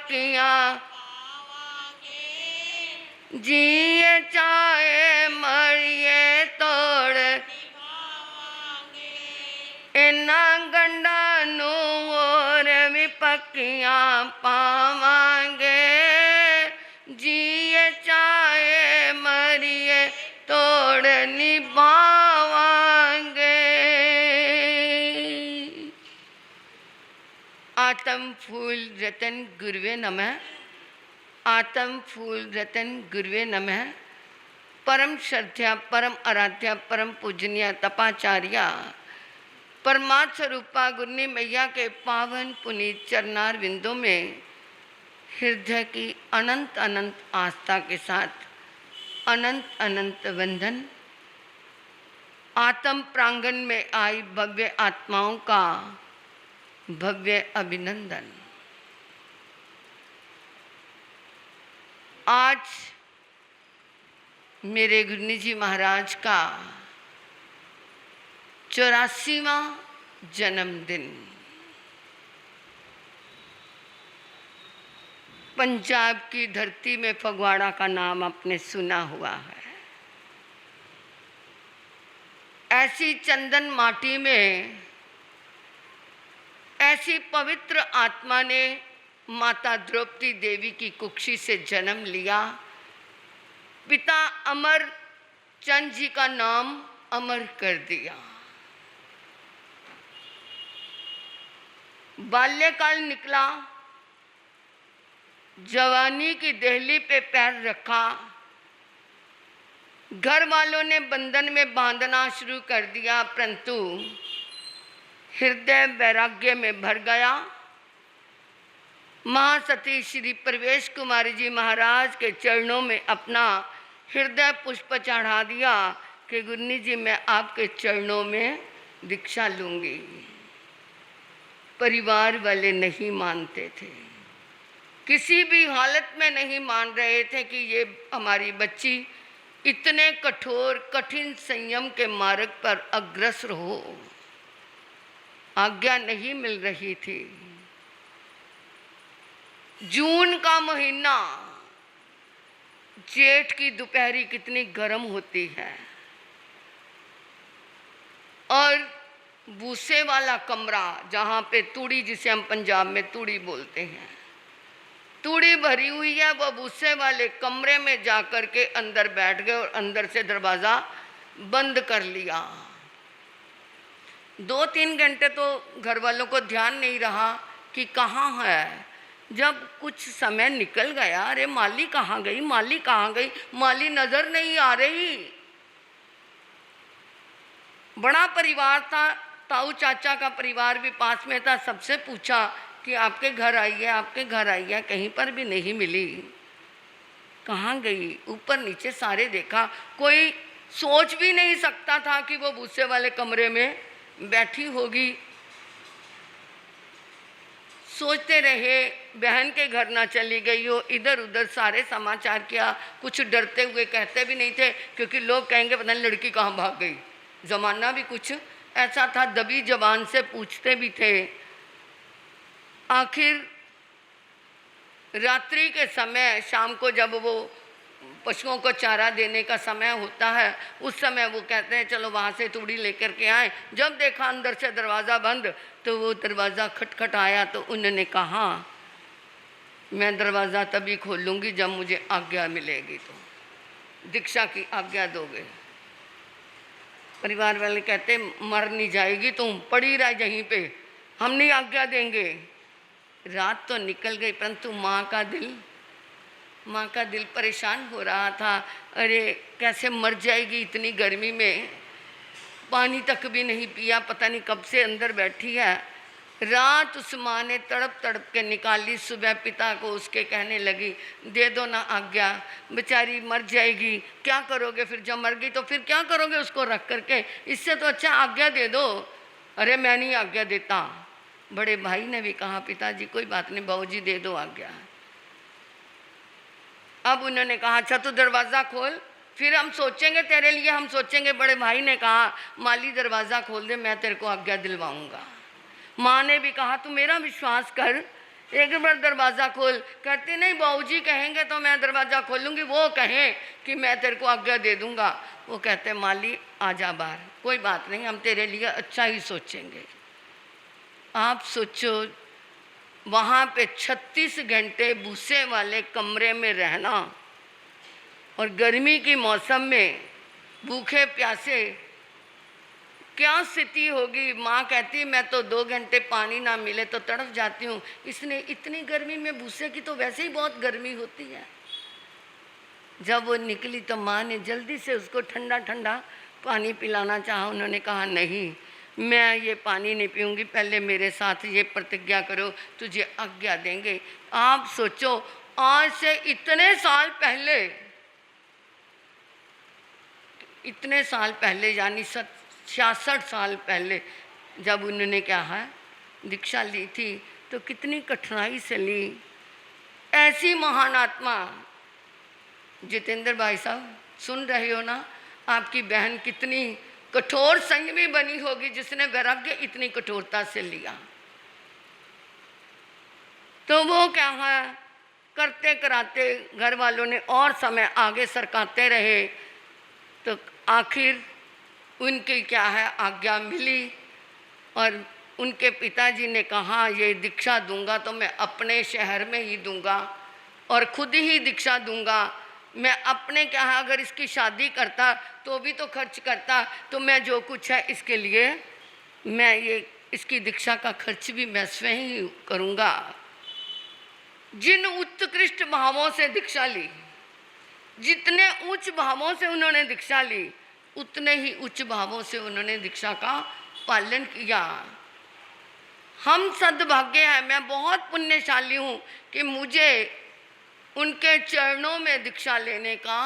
पक्कियां, जिए चाहे मरिए तोड़ इन्हां गंढां नूं और भी पक्कियां पावांगे, जिए चाहे मरिए तोड़ निभावांगे। आत्म फूल रतन गुरुवे नमः, आत्म फूल रतन गुरुवे नमः। परम श्रद्धा परम आराध्या परम पूजनीय तपाचार्या परमात्म स्वरूपा गुरनी मैया के पावन पुनीत चरणार विंदों में हृदय की अनंत अनंत आस्था के साथ अनंत अनंत वंदन। आत्म प्रांगण में आई भव्य आत्माओं का भव्य अभिनंदन। आज मेरे गुरनी जी महाराज का 84वां जन्मदिन। पंजाब की धरती में फगवाड़ा का नाम आपने सुना हुआ है। ऐसी चंदन माटी में ऐसी पवित्र आत्मा ने माता द्रौपदी देवी की कुक्षी से जन्म लिया। पिता अमर चंद जी का नाम अमर कर दिया। बाल्यकाल निकला, जवानी की देहली पे पैर रखा। घर वालों ने बंधन में बांधना शुरू कर दिया, परंतु हृदय वैराग्य में भर गया। महासती श्री प्रवेश कुमारी जी महाराज के चरणों में अपना हृदय पुष्प चढ़ा दिया कि गुरनी जी मैं आपके चरणों में दीक्षा लूँगी। परिवार वाले नहीं मानते थे, किसी भी हालत में नहीं मान रहे थे कि ये हमारी बच्ची इतने कठोर कठिन संयम के मार्ग पर अग्रसर हो। आज्ञा नहीं मिल रही थी। जून का महीना, जेठ की दोपहरी कितनी गर्म होती है और भूसे वाला कमरा, जहाँ पे तूड़ी, जिसे हम पंजाब में तूड़ी बोलते हैं, तूड़ी भरी हुई है, वह भूसे वाले कमरे में जाकर के अंदर बैठ गए और अंदर से दरवाज़ा बंद कर लिया। 2-3 घंटे तो घर वालों को ध्यान नहीं रहा कि कहाँ है। जब कुछ समय निकल गया, अरे माली कहाँ गई, माली कहाँ गई, माली नज़र नहीं आ रही। बड़ा परिवार था, ताऊ चाचा का परिवार भी पास में था। सबसे पूछा कि आपके घर आई है, आपके घर आई है, कहीं पर भी नहीं मिली। कहाँ गई? ऊपर नीचे सारे देखा, कोई सोच भी नहीं सकता था कि वो भूसे वाले कमरे में बैठी होगी। सोचते रहे बहन के घर ना चली गई हो। इधर उधर सारे समाचार किया, कुछ डरते हुए कहते भी नहीं थे क्योंकि लोग कहेंगे पता नहीं लड़की कहाँ भाग गई। ज़माना भी कुछ ऐसा था, दबी जबान से पूछते भी थे। आखिर रात्रि के समय, शाम को जब वो पशुओं को चारा देने का समय होता है, उस समय वो कहते हैं चलो वहाँ से तूड़ी लेकर के आए। जब देखा अंदर से दरवाज़ा बंद, तो वो दरवाज़ा खटखटाया तो उन्होंने कहा मैं दरवाज़ा तभी खोलूँगी जब मुझे आज्ञा मिलेगी। तो दीक्षा की आज्ञा दोगे? परिवार वाले कहते मर नहीं जाएगी तुम, पड़ी रह यहीं पे, हम नहीं आज्ञा देंगे। रात तो निकल गई, परंतु माँ का दिल परेशान हो रहा था। अरे कैसे मर जाएगी इतनी गर्मी में, पानी तक भी नहीं पिया, पता नहीं कब से अंदर बैठी है। रात उस माँ ने तड़प तड़प के निकाली। सुबह पिता को उसके कहने लगी दे दो ना आज्ञा, बेचारी मर जाएगी, क्या करोगे फिर? जब मर गई तो फिर क्या करोगे उसको रख करके? इससे तो अच्छा आज्ञा दे दो। अरे मैं नहीं आज्ञा देता। बड़े भाई ने भी कहा पिताजी कोई बात नहीं, बाबूजी दे दो आज्ञा। अब उन्होंने कहा अच्छा तू दरवाज़ा खोल, फिर हम सोचेंगे तेरे लिए, हम सोचेंगे। बड़े भाई ने कहा माली दरवाज़ा खोल दे, मैं तेरे को आज्ञा दिलवाऊंगा। माँ ने भी कहा तू मेरा विश्वास कर एक बार दरवाज़ा खोल। कहती नहीं, बाबूजी कहेंगे तो मैं दरवाज़ा खोलूँगी, वो कहें कि मैं तेरे को आज्ञा दे दूँगा। वो कहते माली आ जा बाहर, कोई बात नहीं, हम तेरे लिए अच्छा ही सोचेंगे। आप सोचो, वहाँ पे 36 घंटे भूसे वाले कमरे में रहना और गर्मी की मौसम में भूखे प्यासे, क्या स्थिति होगी। माँ कहती मैं तो 2 घंटे पानी ना मिले तो तड़प जाती हूँ, इसने इतनी गर्मी में भूसे की तो वैसे ही बहुत गर्मी होती है। जब वो निकली तो माँ ने जल्दी से उसको ठंडा ठंडा पानी पिलाना चाहा। उन्होंने कहा नहीं, मैं ये पानी नहीं पीऊँगी, पहले मेरे साथ ये प्रतिज्ञा करो, तुझे आज्ञा देंगे। आप सोचो, आज से इतने साल पहले, इतने साल पहले यानी 66 साल पहले जब उन्होंने क्या है दीक्षा ली थी, तो कितनी कठिनाई से ली। ऐसी महान आत्मा जितेंद्र भाई साहब, सुन रहे हो ना, आपकी बहन कितनी कठोर संयमी बनी होगी जिसने वैराग्य इतनी कठोरता से लिया। तो वो क्या है, करते कराते घर वालों ने और समय आगे सरकाते रहे, तो आखिर उनकी क्या है आज्ञा मिली। और उनके पिताजी ने कहा ये दीक्षा दूंगा तो मैं अपने शहर में ही दूंगा और खुद ही दीक्षा दूंगा। मैं अपने क्या है, अगर इसकी शादी करता तो भी तो खर्च करता, तो मैं जो कुछ है इसके लिए मैं ये इसकी दीक्षा का खर्च भी मैं स्वयं ही करूँगा। जिन उत्कृष्ट भावों से दीक्षा ली, जितने उच्च भावों से उन्होंने दीक्षा ली, उतने ही उच्च भावों से उन्होंने दीक्षा का पालन किया। हम सद्भाग्य हैं, मैं बहुत पुण्यशाली हूँ कि मुझे उनके चरणों में दीक्षा लेने का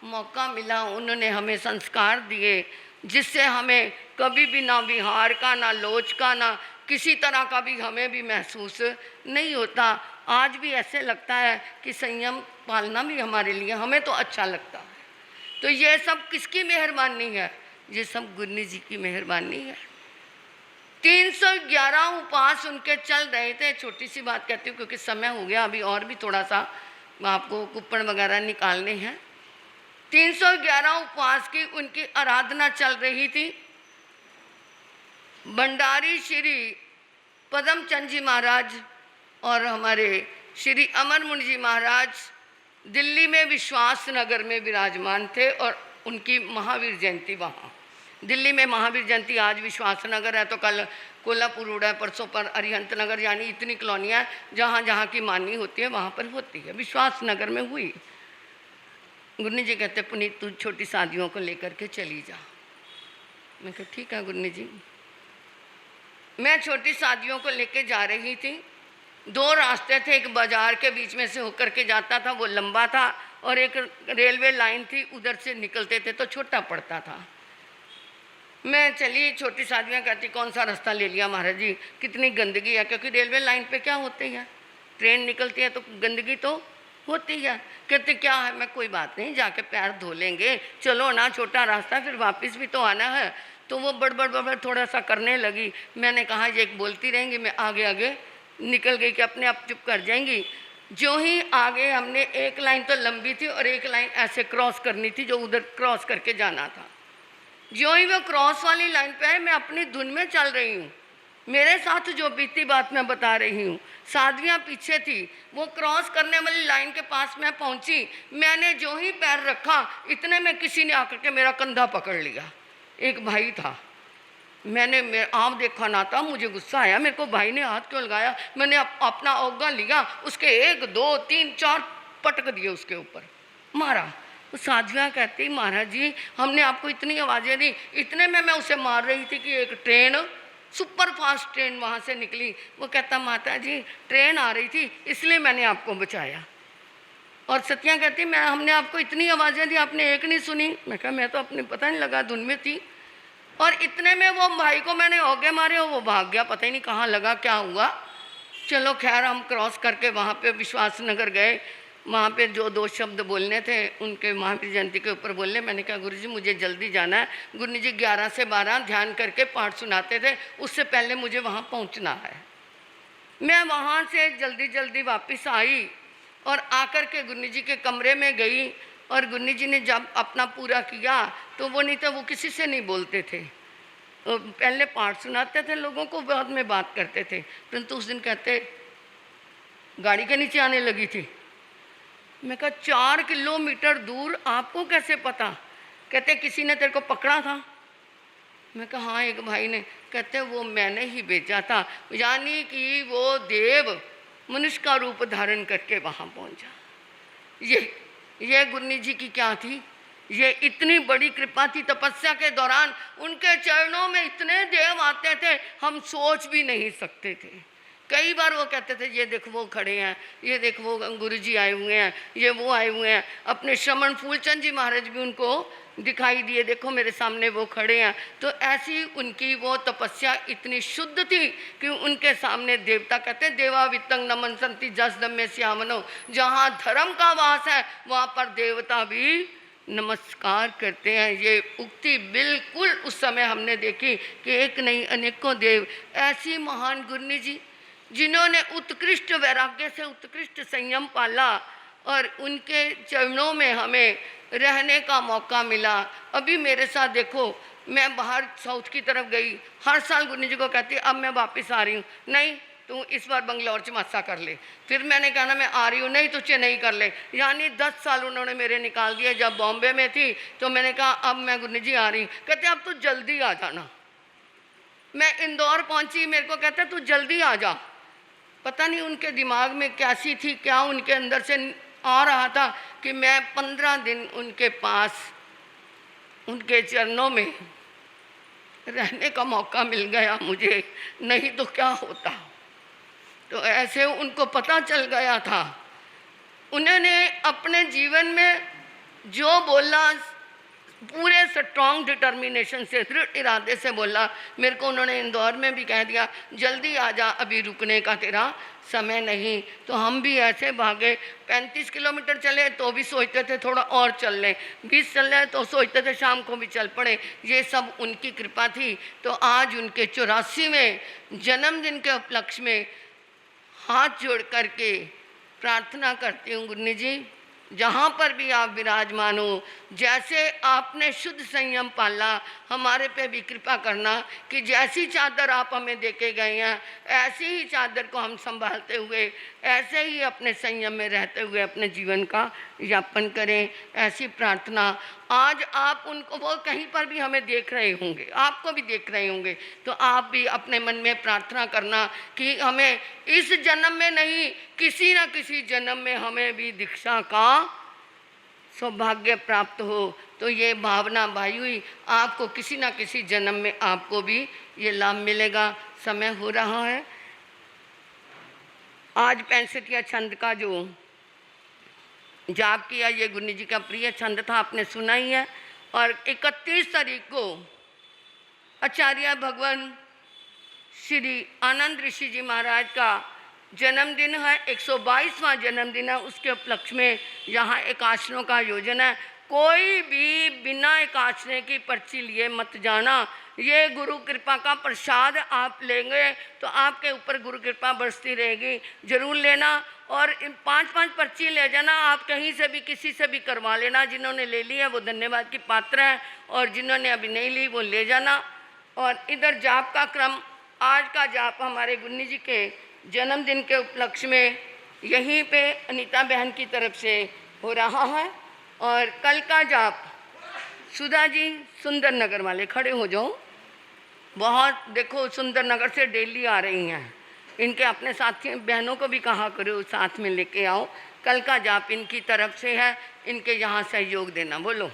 मौका मिला। उन्होंने हमें संस्कार दिए जिससे हमें कभी भी ना विहार का, ना लोच का, ना किसी तरह का भी हमें भी महसूस नहीं होता। आज भी ऐसे लगता है कि संयम पालना भी हमारे लिए हमें तो अच्छा लगता है। तो ये सब किसकी मेहरबानी है? ये सब गुरनी जी की मेहरबानी है। 311 उपवास उनके चल रहे थे। छोटी सी बात कहती हूँ क्योंकि समय हो गया, अभी और भी थोड़ा सा आपको कुप्पण वगैरह निकालने हैं। 311 उपवास की उनकी आराधना चल रही थी। भंडारी श्री पदमचंद जी महाराज और हमारे श्री अमर मुनि जी महाराज दिल्ली में विश्वास नगर में विराजमान थे और उनकी महावीर जयंती वहाँ दिल्ली में महावीर जयंती। आज विश्वास नगर है तो कल कोल्हापुर रोड है, परसों पर अरिहंत नगर, यानी इतनी कॉलोनियाँ जहाँ जहाँ की मानी होती है वहाँ पर होती है। विश्वास नगर में हुई। गुरनी जी कहते पुनीत तू छोटी शादियों को लेकर के चली जा। मैं कहा ठीक है गुरनी जी। मैं छोटी शादियों को लेके जा रही थी। 2 रास्ते थे, एक बाजार के बीच में से होकर के जाता था, वो लंबा था, और एक रेलवे लाइन थी, उधर से निकलते थे तो छोटा पड़ता था। मैं चली, छोटी शादियाँ कहती कौन सा रास्ता ले लिया महाराज जी, कितनी गंदगी है, क्योंकि रेलवे लाइन पे क्या होती है, ट्रेन निकलती है तो गंदगी तो होती है। कहते क्या है, मैं कोई बात नहीं, जाके पैर धो लेंगे, चलो ना, छोटा रास्ता, फिर वापस भी तो आना है। तो वो बड़बड़ थोड़ा सा करने लगी। मैंने कहा ये बोलती रहेंगी, मैं आगे आगे निकल गई कि अपने आप चुप कर जाएंगी। जो ही आगे हमने, एक लाइन तो लंबी थी और एक लाइन ऐसे क्रॉस करनी थी जो उधर क्रॉस करके जाना था। जो ही वो क्रॉस वाली लाइन पे है, मैं अपनी धुन में चल रही हूँ, मेरे साथ जो बीती बात मैं बता रही हूँ। साधवियाँ पीछे थी, वो क्रॉस करने वाली लाइन के पास मैं पहुँची। मैंने जो ही पैर रखा, इतने में किसी ने आकर के मेरा कंधा पकड़ लिया। एक भाई था, मैंने आप देखा ना था, मुझे गुस्सा आया, मेरे को भाई ने हाथ क्यों लगाया। मैंने अपना औगा लिया, उसके 1 2 3 4 पटक दिए उसके ऊपर, मारा। तो साधवियाँ कहती महाराज जी हमने आपको इतनी आवाज़ें दी, इतने में मैं उसे मार रही थी कि एक ट्रेन, सुपर फास्ट ट्रेन वहाँ से निकली। वो कहता माता जी ट्रेन आ रही थी इसलिए मैंने आपको बचाया। और सत्या कहती हमने आपको इतनी आवाज़ें दी, आपने एक नहीं सुनी। मैं कहा मैं तो अपने पता नहीं लगा, धुन में थी। और इतने में वो भाई को मैंने औगे मारे और वो भाग गया, पता ही नहीं कहाँ लगा, क्या हुआ। चलो खैर हम क्रॉस करके वहाँ पे विश्वास नगर गए। वहाँ पे जो 2 शब्द बोलने थे उनके महावीर जयंती के ऊपर बोलने। मैंने कहा गुरु जी मुझे जल्दी जाना है। गुरु जी 11 से 12 ध्यान करके पाठ सुनाते थे, उससे पहले मुझे वहाँ पहुँचना है। मैं वहाँ से जल्दी जल्दी वापस आई और आकर के गुन्नी जी के कमरे में गई, और गुन्नी जी ने जब अपना पूरा किया तो वो नहीं तो वो किसी से नहीं बोलते थे, पहले पाठ सुनाते थे लोगों को, बाद में बात करते थे। परंतु उस दिन कहते गाड़ी के नीचे आने लगी थी। मैं कहा 4 किलोमीटर दूर, आपको कैसे पता? कहते किसी ने तेरे को पकड़ा था। मैं कहा हाँ, एक भाई ने। कहते वो मैंने ही भेजा था, यानी कि वो देव मनुष्य का रूप धारण करके वहाँ पहुँचा। ये गुन्नी जी की क्या थी, ये इतनी बड़ी कृपा थी। तपस्या के दौरान उनके चरणों में इतने देव आते थे, हम सोच भी नहीं सकते थे। कई बार वो कहते थे ये देखो वो खड़े हैं, ये देखो वो गुरु जी आए हुए हैं, ये वो आए हुए हैं। अपने श्रमण फूलचंद जी महाराज भी उनको दिखाई दिए, देखो मेरे सामने वो खड़े हैं। तो ऐसी उनकी वो तपस्या इतनी शुद्ध थी कि उनके सामने देवता कहते हैं देवा वित्तंग नमन संति जस दम्य श्यामनो। जहाँ धर्म का वास है वहाँ पर देवता भी नमस्कार करते हैं। ये उक्ति बिल्कुल उस समय हमने देखी कि एक नहीं अनेकों देव। ऐसी महान गुरनी जी जिन्होंने उत्कृष्ट वैराग्य से उत्कृष्ट संयम पाला, और उनके चरणों में हमें रहने का मौका मिला। अभी मेरे साथ देखो, मैं बाहर साउथ की तरफ गई, हर साल गुरनी जी को कहती अब मैं वापस आ रही हूँ, नहीं तू इस बार बंगलौर चमासा कर ले। फिर मैंने कहा ना मैं आ रही हूँ, नहीं तो चेन्नई कर ले। यानी 10 साल उन्होंने मेरे निकाल दिए। जब बॉम्बे में थी तो मैंने कहा अब मैं गुरनी जी आ रही हूँ। कहते अब तू जल्दी आ जाना। मैं इंदौर पहुँची, मेरे को कहते तू जल्दी आ जा। पता नहीं उनके दिमाग में कैसी थी, क्या उनके अंदर से आ रहा था कि मैं 15 दिन उनके पास, उनके चरणों में रहने का मौका मिल गया मुझे, नहीं तो क्या होता। तो ऐसे उनको पता चल गया था। उन्होंने अपने जीवन में जो बोला पूरे स्ट्रॉन्ग डिटर्मिनेशन से, दृढ़ इरादे से बोला। मेरे को उन्होंने इंदौर में भी कह दिया जल्दी आ जा, अभी रुकने का तेरा समय नहीं। तो हम भी ऐसे भागे, 35 किलोमीटर चले तो भी सोचते थे थोड़ा और चल लें, 20 चल रहे तो सोचते थे शाम को भी चल पड़े। ये सब उनकी कृपा थी। तो आज उनके 84वें जन्मदिन के उपलक्ष्य में हाथ जोड़ करके प्रार्थना करती हूँ, गुरनी जी जहाँ पर भी आप विराजमान हो, जैसे आपने शुद्ध संयम पाला, हमारे पे भी कृपा करना कि जैसी चादर आप हमें देके गए हैं ऐसी ही चादर को हम संभालते हुए, ऐसे ही अपने संयम में रहते हुए अपने जीवन का यापन करें। ऐसी प्रार्थना आज आप उनको, वो कहीं पर भी हमें देख रहे होंगे, आपको भी देख रहे होंगे, तो आप भी अपने मन में प्रार्थना करना कि हमें इस जन्म में नहीं, किसी न किसी जन्म में हमें भी दीक्षा का सौभाग्य प्राप्त हो। तो ये भावना भाई हुई, आपको किसी न किसी जन्म में आपको भी ये लाभ मिलेगा। समय हो रहा है। आज 65 छंद का जो जाप किया, ये गुरनी जी का प्रिय छंद था, आपने सुना ही है। और 31 तारीख को आचार्य भगवान श्री आनंद ऋषि जी महाराज का जन्मदिन है, 122वां जन्मदिन है। उसके उपलक्ष्य में यहाँ एकादशियों का आयोजन है। कोई भी बिना एकादशी की पर्ची लिए मत जाना। ये गुरु कृपा का प्रसाद आप लेंगे तो आपके ऊपर गुरु कृपा बरसती रहेगी। जरूर लेना और 5-5 पर्ची ले जाना। आप कहीं से भी किसी से भी करवा लेना। जिन्होंने ले ली है वो धन्यवाद की पात्र हैं, और जिन्होंने अभी नहीं ली वो ले जाना। और इधर जाप का क्रम, आज का जाप हमारे गुन्नी जी के जन्मदिन के उपलक्ष्य में यहीं पे अनीता बहन की तरफ से हो रहा है। और कल का जाप सुधा जी सुंदर नगर वाले खड़े हो जाओ। बहुत देखो सुंदर नगर से डेली आ रही हैं, इनके अपने साथी बहनों को भी कहा करो साथ में लेके आओ। कल का जाप इनकी तरफ से है, इनके यहाँ सहयोग देना। बोलो।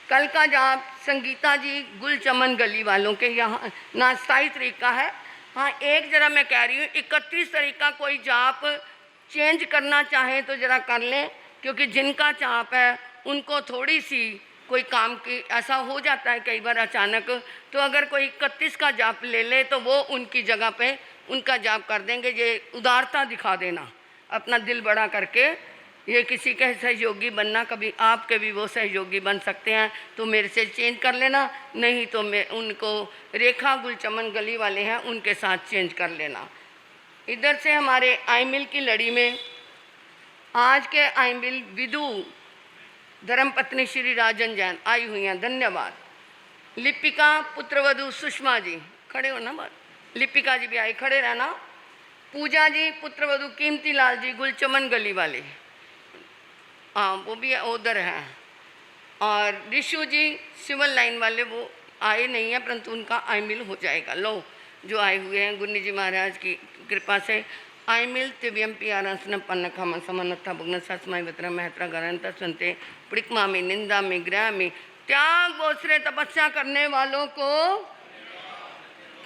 कल का जाप संगीता जी गुल चमन गली वालों के यहाँ नाश्ताई तरीका है। हाँ, एक जरा मैं कह रही हूँ 31 तारीख का कोई जाप चेंज करना चाहे तो ज़रा कर लें, क्योंकि जिनका जाप है उनको थोड़ी सी कोई काम की ऐसा हो जाता है कई बार अचानक। तो अगर कोई 31 का जाप ले ले तो वो उनकी जगह पे उनका जाप कर देंगे। ये उदारता दिखा देना, अपना दिल बड़ा करके ये किसी के सहयोगी बनना, कभी आपके भी वो सहयोगी बन सकते हैं, तो मेरे से चेंज कर लेना, नहीं तो मैं उनको रेखा गुलचमन गली वाले हैं उनके साथ चेंज कर लेना। इधर से हमारे आईमिल की लड़ी में आज के आईमिल विदु धर्मपत्नी श्री राजन जैन आई हुई हैं, धन्यवाद। लिपिका पुत्रवधु सुषमा जी खड़े हो ना, बात लिपिका जी भी आई, खड़े रहना। पूजा जी पुत्रवधु कीमती लाल जी गुलचमन गली वाले, हाँ वो भी उधर हैं। और ऋषु जी सिविल लाइन वाले वो आए नहीं हैं, परंतु उनका आईमिल हो जाएगा। लो जो आए हुए हैं गुन्नी जी महाराज की कृपा से आईमिल तिव्यम पियारसन पन्न खम समन्था भुग्न सस्मय वित्र महत्रा गरंत संते प्रिकमा में निंदा में ग्रह में त्याग बोसरे तपस्या करने वालों को।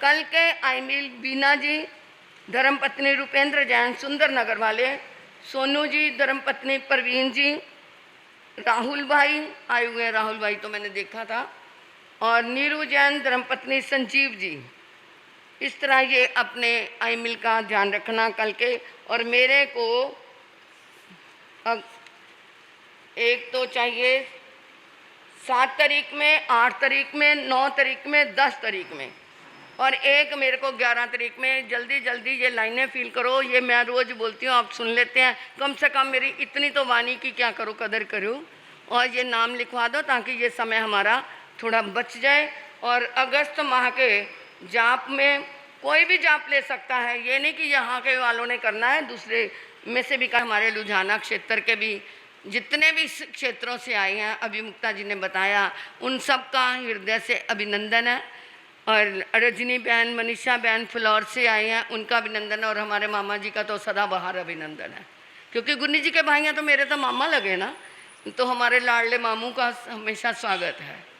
कल के आईमिल बीना जी धर्मपत्नी रूपेंद्र जैन सुंदर नगर वाले, सोनू जी धर्मपत्नी परवीन जी, राहुल भाई आए हुए हैं, राहुल भाई तो मैंने देखा था, और नीरू जैन धर्मपत्नी संजीव जी। इस तरह ये अपने आईमिल का ध्यान रखना कल के। और मेरे को एक तो चाहिए 7 तारीख में, 8 तारीख में, 9 तारीख में, 10 तारीख में, और एक मेरे को 11 तारीख में। जल्दी जल्दी ये लाइनें फिल करो, ये मैं रोज़ बोलती हूँ, आप सुन लेते हैं। कम से कम मेरी इतनी तो वाणी की क्या करो, कदर करो, और ये नाम लिखवा दो ताकि ये समय हमारा थोड़ा बच जाए। और अगस्त माह के जाप में कोई भी जाप ले सकता है, ये नहीं कि यहाँ के वालों ने करना है, दूसरे में से भी का हमारे लुधियाना क्षेत्र के भी जितने भी क्षेत्रों से आए हैं, अभी मुक्ता जी ने बताया, उन सब का हृदय से अभिनंदन है। और रजनी बहन, मनीषा बहन फ्लोर से आए हैं, उनका अभिनंदन है। और हमारे मामा जी का तो सदाबहार अभिनंदन है, क्योंकि गुन्नी जी के भाई हैं तो मेरे तो मामा लगे ना, तो हमारे लाडले मामू का हमेशा स्वागत है।